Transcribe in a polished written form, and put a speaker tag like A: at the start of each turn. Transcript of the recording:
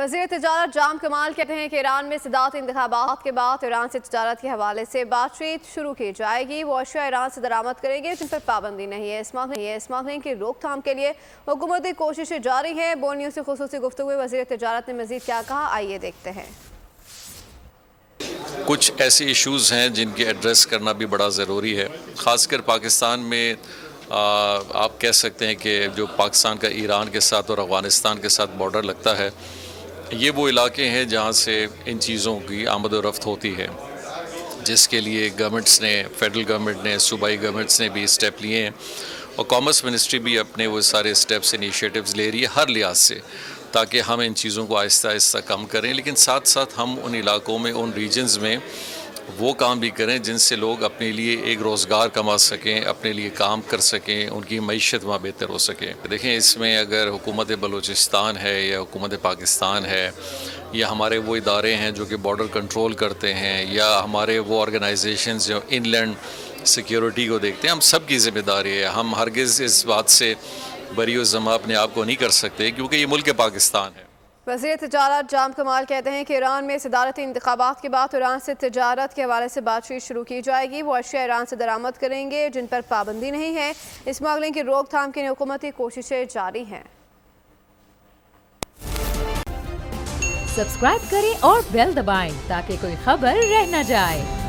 A: वज़ीर तिजारत जाम कमाल कहते हैं कि ईरान में सदारती इंतखाबात के बाद ईरान से तिजारत के हवाले से बातचीत शुरू की जाएगी। वो अशिया ईरान से दरामद करेंगे जिन पर पाबंदी नहीं है। स्मगलिंग की रोकथाम के लिए हुकूमती कोशिशें जारी हैं। बोल न्यूज़ से खुसूसी गुफ्तगू में वज़ीर तिजारत ने मज़ीद क्या कहा, आइए देखते हैं।
B: कुछ ऐसे इश्यूज़ हैं जिनके एड्रेस करना भी बड़ा ज़रूरी है। ख़ासकर पाकिस्तान में आप कह सकते हैं कि जो पाकिस्तान का ईरान के साथ और अफ़गानिस्तान के साथ बॉर्डर लगता है, ये वो इलाके हैं जहाँ से इन चीज़ों की आमद और रफ्त होती है, जिसके लिए गवर्नमेंट्स ने, फेडरल गवर्नमेंट ने, सूबाई गवर्नमेंट्स ने भी स्टेप लिए हैं और कॉमर्स मिनिस्ट्री भी अपने वो सारे स्टेप्स, इनिशिएटिव्स ले रही है हर लिहाज से, ताकि हम इन चीज़ों को आहिस्ता आहिस्ता कम करें। लेकिन साथ साथ हम उन इलाकों में, उन रीजन्स में वो काम भी करें जिनसे लोग अपने लिए एक रोज़गार कमा सकें, अपने लिए काम कर सकें, उनकी मईशत वहाँ बेहतर हो सके। देखें, इसमें अगर हुकूमत बलूचिस्तान है या हुकूमत पाकिस्तान है या हमारे वो इदारे हैं जो कि बॉर्डर कंट्रोल करते हैं या हमारे वो ऑर्गेनाइजेशंस जो इनलैंड सिक्योरिटी को देखते हैं, हम सब की ज़िम्मेदारी है। हम हरगिज़ इस बात से बरी व ज़मा अपने आप को नहीं कर सकते क्योंकि ये मुल्क पाकिस्तान है।
A: वज़ीर तिजारत जाम कमाल कहते हैं कि ईरान में सदारती इंतखाबात के बाद ईरान से तिजारत के हवाले से बातचीत शुरू की जाएगी। वो अशिया ईरान से दरामद करेंगे जिन पर पाबंदी नहीं है। स्मगलिंग की रोकथाम के लिए हुकूमती कोशिशें जारी हैं।
C: सब्सक्राइब करें और बेल दबाएं ताकि कोई खबर रह न जाए।